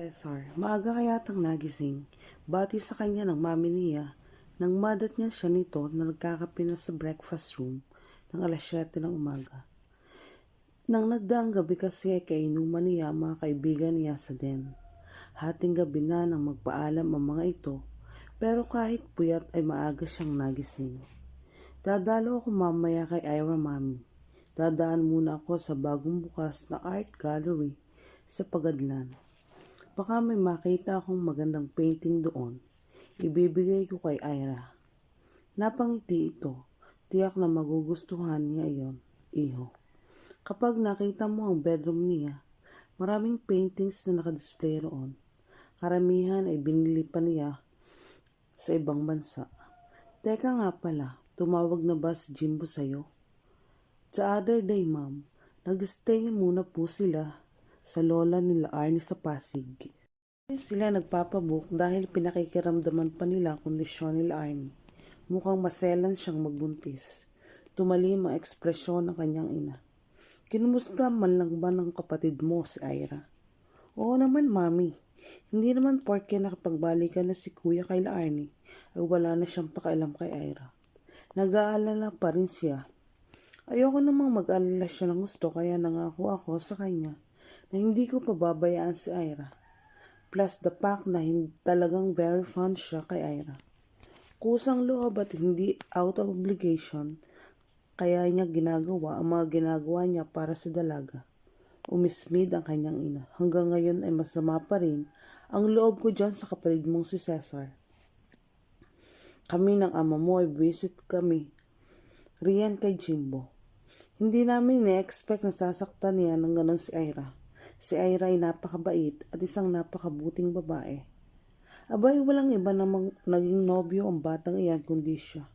Cesar, maaga kayatang nagising, bati sa kanya ng mami niya nang madat niya siya nito na nagkakape na sa breakfast room ng alas 7 ng umaga. Nang nagdaang gabi kasi ay kainuman niya ang mga kaibigan niya sa den. Hating gabi na nang magpaalam ang mga ito, pero kahit puyat ay maaga siyang nagising. Dadalo ako mamaya kay Ira Mami. Dadaan muna ako sa bagong bukas na art gallery sa Pagadlan. Baka may makita akong magandang painting doon. Ibibigay ko kay Ira. Napangiti ito. Tiyak na magugustuhan niya iyon, iho. Kapag nakita mo ang bedroom niya, maraming paintings na nakadisplay roon. Karamihan ay binili pa niya sa ibang bansa. Teka nga pala, tumawag na ba si Jimbo sa'yo? The other day, ma'am, nag-stay muna po sila sa lola nila Arnie sa Pasig. Sila nagpapabook dahil pinakikiramdaman pa nila ang kondisyon nila Arnie. Mukhang maselan siyang magbuntis. Tumalim ang ekspresyon ng kanyang ina. Kinumusta man lang ba ng kapatid mo si Ira? Oo naman, mami. Hindi naman porke nakapagbalikan na si kuya kay Arnie ay wala na siyang pakialam kay Ira. Nag-aalala pa rin siya. Ayoko namang mag-alala siya ng gusto kaya nangako ako sa kanya na hindi ko pababayaan si Ira. Plus the fact na talagang very fond siya kay Ira. Kusang loob at hindi out of obligation kaya niya ginagawa ang mga ginagawa niya para sa dalaga. Umismid ang kanyang ina. Hanggang ngayon ay masama pa rin ang loob ko dyan sa kapatid mong si Cesar. Kami ng ama mo ay visit kami riyan kay Jimbo. Hindi namin na-expect na sasaktan niya ng ganon si Ira. Si Ira ay napakabait at isang napakabuting babae. Abay, walang iba namang naging nobyo ang batang iyan kundi siya.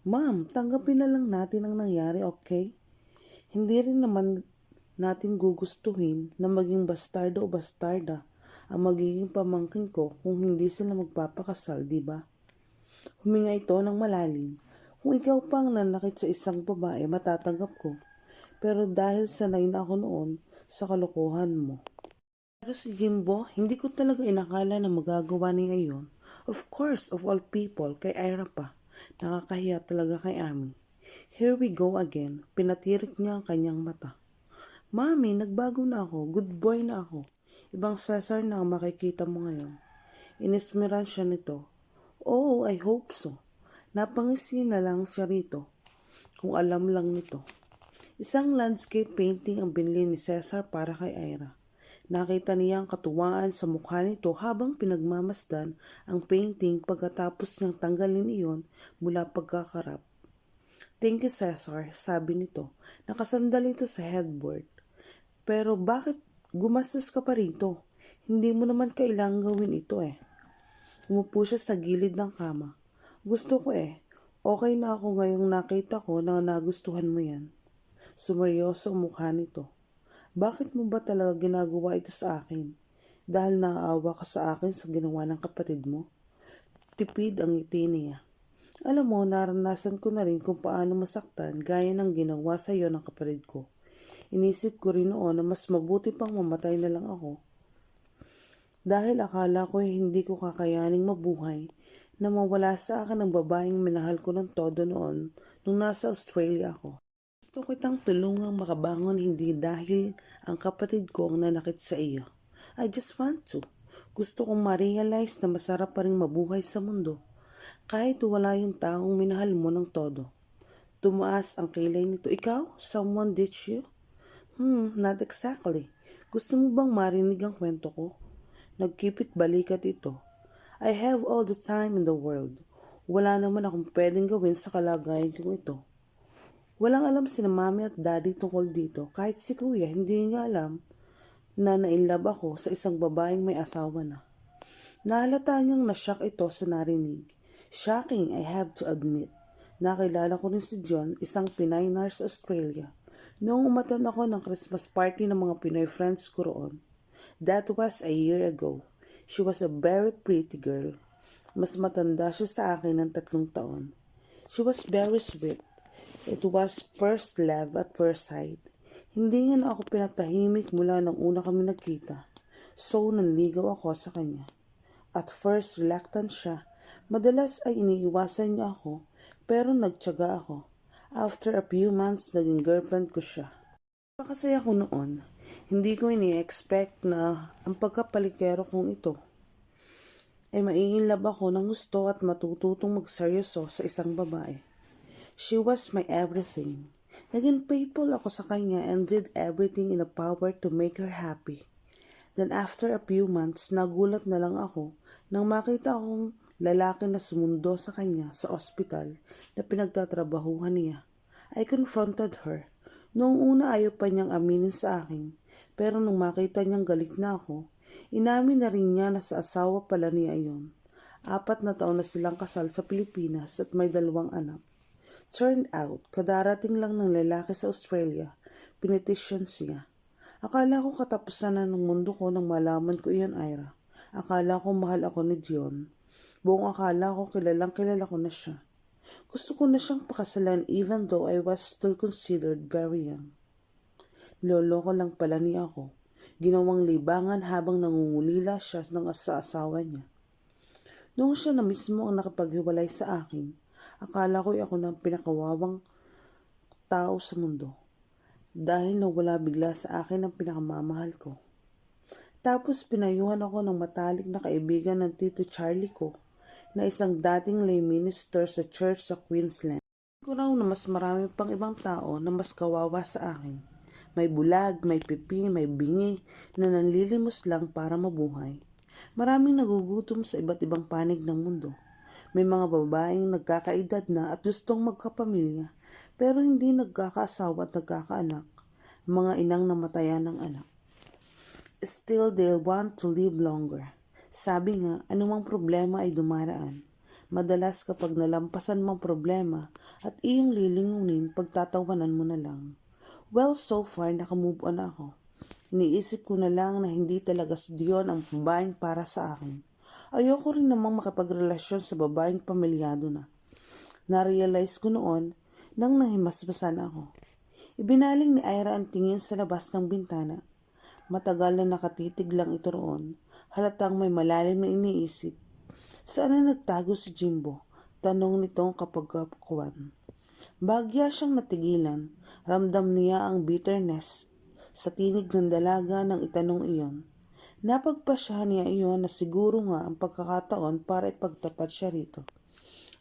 Ma'am, tanggapin na lang natin ang nangyari, okay? Hindi rin naman natin gugustuhin na maging bastardo o bastarda ang magiging pamangkin ko kung hindi sila magpapakasal, di ba? Huminga ito ng malalim. Kung ikaw pang nanakit sa isang babae, matatanggap ko. Pero dahil sanay na ako noon sa kalokohan mo. Pero si Jimbo, hindi ko talaga inakala na magagawa niya iyon. Of course, of all people, kay Ira pa. Nakakahiya talaga kay Ami. Here we go again. Pinatirik niya ang kanyang mata. Mami, nagbago na ako. Good boy na ako. Ibang Cesar na ang makikita mo ngayon. Inismeran siya nito. Oh, I hope so. Napangisi na lang siya rito. Kung alam lang nito. Isang landscape painting ang binili ni Cesar para kay Ira. Nakita niya ang katuwaan sa mukha nito habang pinagmamasdan ang painting pagkatapos niyang tanggalin iyon mula pagkakarap. Thank you, Cesar, sabi nito. Nakasandal ito sa headboard. Pero bakit gumastos ka pa rito? Hindi mo naman kailangang gawin ito eh. Umupo siya sa gilid ng kama. Gusto ko eh. Okay na ako ngayong nakita ko na nagustuhan mo yan. Sumeryoso ang mukha nito. Bakit mo ba talaga ginagawa ito sa akin? Dahil naaawa ka sa akin sa ginawa ng kapatid mo? Tipid ang ngiti niya. Alam mo, naranasan ko na rin kung paano masaktan gaya ng ginawa sa iyo ng kapatid ko. Inisip ko rin noon na mas mabuti pang mamatay na lang ako. Dahil akala ko hindi ko kakayaning mabuhay na mawala sa akin ang babaeng minahal ko ng todo noon nung nasa Australia ako. Gusto kitang tulungang makabangon hindi dahil ang kapatid ko ang nanakit sa iyo. I just want to. Gusto kong ma-realize na masarap pa rin mabuhay sa mundo kahit wala yung taong minahal mo ng todo. Tumaas ang kilay nito. Ikaw? Someone ditch you? Not exactly. Gusto mo bang marinig ang kwento ko? Nagkipit balikat ito. I have all the time in the world. Wala naman akong pwedeng gawin sa kalagayan kong ito. Walang alam sina mami at daddy tungkol dito. Kahit si kuya, hindi niya alam na nainlove ako sa isang babaeng may asawa na. Nahalata niyang nashock ito sa narinig. Shocking, I have to admit. Nakilala ko rin si John, isang Pinay nurse sa Australia. Noong umatan ako ng Christmas party ng mga Pinoy friends ko roon. That was a year ago. She was a very pretty girl. Mas matanda siya sa akin ng 3 taon. She was very sweet. It was first love at first sight. Hindi nga na ako pinatahimik mula nang una kami nagkita. So nanligaw ako sa kanya. At first reluctant siya. Madalas ay iniiwasan niya ako pero nagtiyaga ako. After a few months, naging girlfriend ko siya. Napakasaya ko noon. Hindi ko ini-expect na ang pagkapalikero kong ito ay maiinlove ako ng gusto at matututong magseryoso sa isang babae. She was my everything. Naging faithful ako sa kanya and did everything in a power to make her happy. Then after a few months, nagulat na lang ako nang makita akong lalaki na sumundo sa kanya sa ospital na pinagtatrabahuhan niya. I confronted her. Noong una ayaw pa niyang aminin sa akin, pero nung makita niyang galit na ako, inamin na rin niya na sa asawa pala niya iyon. 4 na taon na silang kasal sa Pilipinas at may 2 anak. Turned out, kadarating lang ng lalaki sa Australia, pinetisyon siya. Akala ko katapusan na ng mundo ko nang malaman ko iyon, Ira. Akala ko mahal ako ni Dion. Buong akala ko kilalang kilala ko na siya. Gusto ko na siyang pakasalan even though I was still considered very young. Loloko lang pala niya ako. Ginawang libangan habang nangungulila siya sa asawa niya. Noong siya na mismo ang nakapaghiwalay sa akin, akala ko ako ng pinakawawang tao sa mundo. Dahil nawala bigla sa akin ang pinakamamahal ko. Tapos pinayuhan ako ng matalik na kaibigan ng Tito Charlie ko na isang dating lay minister sa church sa Queensland. Ko raw na mas marami pang ibang tao na mas kawawa sa akin. May bulag, may pipi, may bingi na nanlilimos lang para mabuhay. Maraming nagugutom sa iba't ibang panig ng mundo. May mga babaeng nagkakaedad na at gustong magkapamilya pero hindi nagkakaasawa at nagkakaanak. Mga inang namatayan ng anak. Still, they'll want to live longer. Sabi nga, anumang problema ay dumaraan. Madalas kapag nalampasan mong problema at iyong lilingunin, pagtatawanan mo na lang. Well, so far, nakamove on ako. Iniisip ko na lang na hindi talaga si Dion ang babaeng para sa akin. Ayoko rin namang makipagrelasyon sa babaeng pamilyado na. Na-realize ko noon nang nahimasmasan ako. Ibinaling ni Ira ang tingin sa labas ng bintana. Matagal na nakatitig lang ito roon. Halatang may malalim na iniisip. Saan na nagtago si Jimbo? Tanong nitong kapagkakuan. Bagya siyang natigilan. Ramdam niya ang bitterness sa tinig ng dalaga nang itanong iyon. Napagpasya niya iyon na siguro nga ang pagkakataon para ipagtapat siya rito.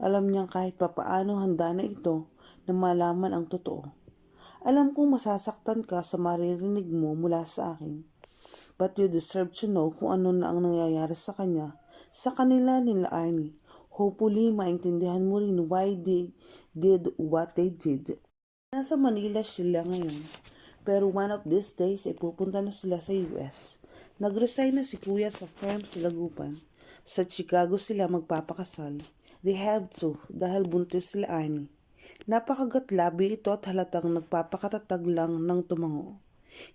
Alam niyang kahit papaano handa na ito na malaman ang totoo. Alam kong masasaktan ka sa maririnig mo mula sa akin. But you deserve to know kung ano na ang nangyayari sa kanya, sa kanila nila Arnie. Hopefully, maintindihan mo rin why they did what they did. Nasa Manila sila ngayon, pero one of these days ay pupunta na sila sa US. Nag-resign na si Kuya sa firm sa Lagupan. Sa Chicago sila magpapakasal. They have to, dahil buntis sila Arnie. Napakagatlabi ito at halatang nagpapakatatag lang ng tumango.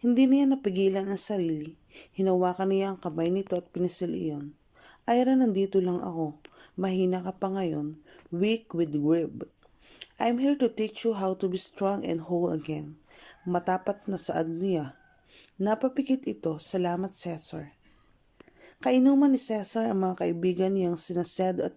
Hindi niya napigilan ang sarili. Hinawakan niya ang kamay nito at pinisil iyon. Ira, nandito lang ako. Mahina ka pa ngayon. Weak with grip. I'm here to teach you how to be strong and whole again. Matapat na saad niya. Napapikit ito. Salamat, Cesar. Kainuman ni Cesar ang mga kaibigan niyang sina Sed at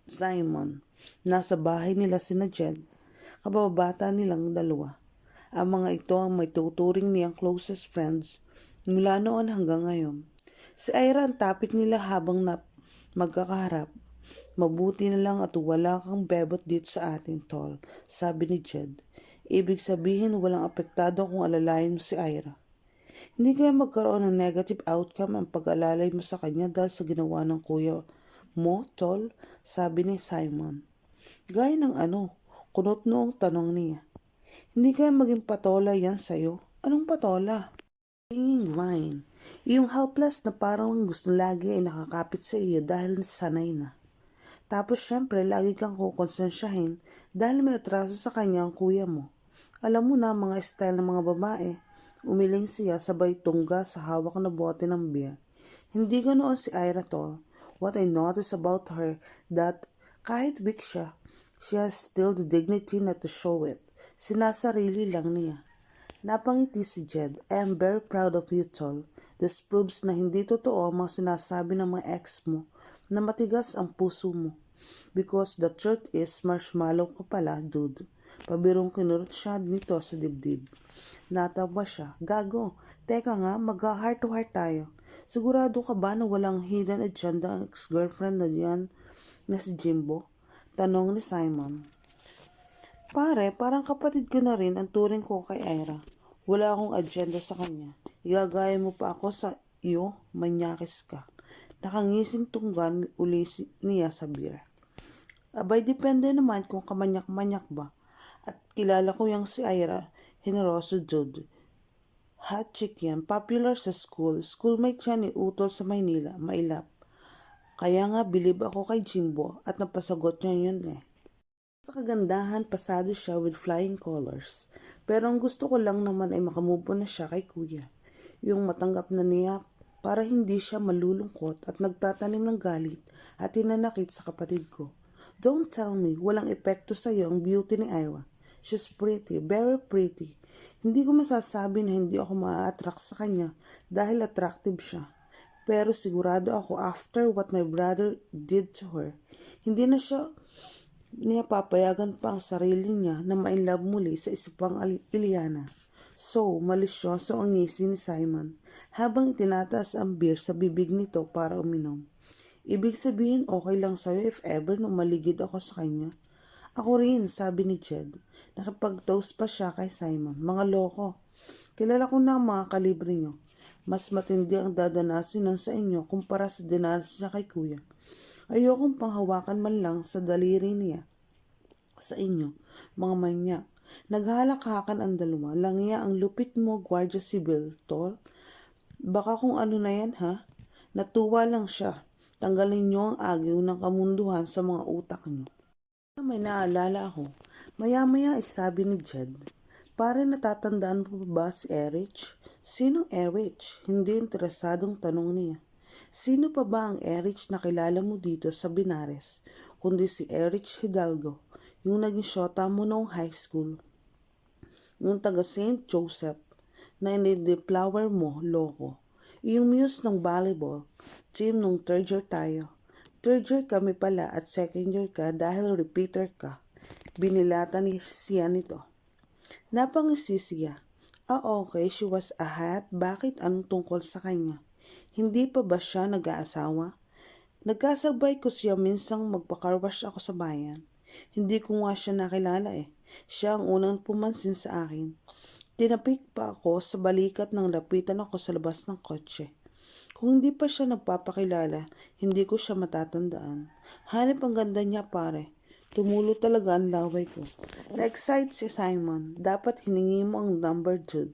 Simon. Nasa bahay nila sina Jed. Kababata nilang 2. Ang mga ito ang may tuturing niyang closest friends mula noon hanggang ngayon. Si Ira ang topic nila habang magkakaharap. Mabuti na lang at wala kang bebot dito sa atin, tol, sabi ni Jed. Ibig sabihin walang apektado kung alalayan mo si Ira. Hindi kaya magkaroon ng negative outcome ang pag-alalay mo sa kanya dahil sa ginawa ng kuya mo, tol, sabi ni Simon. Gaya ng ano, kunot noong tanong niya. Hindi kaya maging patola yan sa'yo? Anong patola? Singing vine. Yung helpless na parang gusto lagi ay nakakapit sa iyo dahil sanay na. Tapos syempre lagi kang kukonsensyahin dahil may atraso sa kanya ang kuya mo. Alam mo na mga style ng mga babae. Umiling siya sabay tungga sa hawak na bote ng beer. Hindi ganoon si Ira, tol. What I noticed about her that kahit weak siya, she has still the dignity not to show it. Sinasarili lang niya. Napangiti si Jed. I am very proud of you, tol. This proves na hindi totoo ang mga sinasabi ng mga ex mo na matigas ang puso mo. Because the truth is, marshmallow ka pala, dude. Pabirong kinurot siya nito sa dibdib. Natawa siya. Gago, teka nga, mag-heart to heart tayo. Sigurado ka ba na walang hidden agenda ang ex-girlfriend na yan na si Jimbo? Tanong ni Simon. Pare, parang kapatid ko na rin ang turing ko kay Ira. Wala akong agenda sa kanya. Igagaya mo pa ako sa iyo, manyakis ka. Nakangising tunggan uli niya sa beer. Abay, depende naman kung kamanyak-manyak ba. At kilala ko yung si Ira, generoso dude. Hot chick yan, popular sa school. Schoolmate siya ni Utol sa Maynila, mailap. Kaya nga bilib ako kay Jimbo at napasagot niya yun eh. Sa kagandahan, pasado siya with flying colors. Pero ang gusto ko lang naman ay makamove on na siya kay kuya. Yung matanggap na niya para hindi siya malulungkot at nagtatanim ng galit at hinanakit sa kapatid ko. Don't tell me, walang epekto sa'yo ang beauty ni Ira. She's pretty, very pretty. Hindi ko masasabi na hindi ako ma-attract sa kanya dahil attractive siya. Pero sigurado ako after what my brother did to her, hindi na niya papayagan pa ang sarili niya na ma-inlove muli sa isa pang Iliana. So, malisyoso ang ngisi ni Simon habang itinataas ang beer sa bibig nito para uminom. Ibig sabihin okay lang sa'yo if ever nung maligid ako sa kanya. Ako rin, sabi ni Jed. Nakipag-toast pa siya kay Simon. Mga loko. Kilala ko na ang mga kalibre nyo. Mas matindi ang dadanasin nun sa inyo kumpara sa dinanas niya kay kuya. Ayokong panghawakan man lang sa daliri niya sa inyo, mga manyak. Naghalakhakan ang dalawa. Langya ang lupit mo, Guardia Civil, tol. Baka kung ano na yan, ha? Natuwa lang siya. Tanggalin niyo ang agyo ng kamunduhan sa mga utak niyo. May naalala ako. Maya-maya ay sabi ni Jed, pare natatandaan mo ba si Erich? Sinong Erich? Hindi interesadong tanong niya. Sino pa ba ang Erich na kilala mo dito sa Binares, kundi si Erich Hidalgo, yung naging syota mo noong high school. Yung taga St. Joseph, na in-flower mo, loko. Yung muse ng volleyball, team nung third year tayo. Third year kami pala at second year ka dahil repeater ka. Binilata ni siya nito. Napangisi siya. Okay, she was a hat. Bakit anong tungkol sa kanya? Hindi pa ba siya nag-aasawa? Nagkasabay ko siya minsang magpakarwash ako sa bayan. Hindi ko nga siya nakilala eh. Siya ang unang pumansin sa akin. Tinapik pa ako sa balikat nang lapitan ako sa labas ng kotse. Kung hindi pa siya nagpapakilala, hindi ko siya matatandaan. Hanip ang ganda niya pare. Tumulo talaga ang laway ko. Na-excite si Simon. Dapat hiningi mo ang number, dude.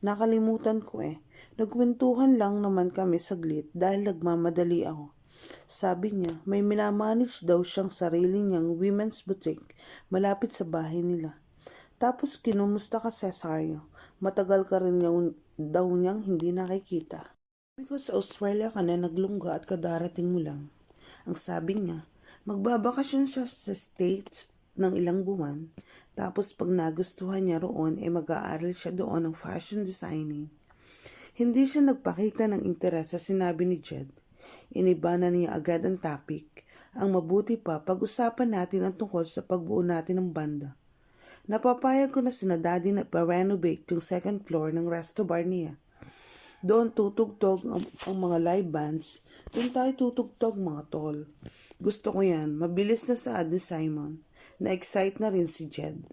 Nakalimutan ko eh. Nagkwentuhan lang naman kami saglit dahil nagmamadali ako. Sabi niya, may minamanage daw siyang sarili niyang women's boutique malapit sa bahay nila. Tapos kinumusta ka Cesario. Matagal ka rin daw niyang hindi nakikita. Because sa Australia ka na naglungga at kadarating mo lang. Ang sabi niya, magbabakasyon siya sa States ng ilang buwan. Tapos pag nagustuhan niya roon, mag-aaral siya doon ng fashion designing. Hindi siya nagpakita ng interes sa sinabi ni Jed. Iniba na niya agad ang topic. Ang mabuti pa, pag-usapan natin ang tungkol sa pagbuo natin ng banda. Napapayag ko na sina Daddy na pa-renovate yung second floor ng resto bar niya. Doon tutugtog ang mga live bands. Doon tayo tutugtog mga tol. Gusto ko yan. Mabilis na saad ni Simon. Na-excite na rin si Jed.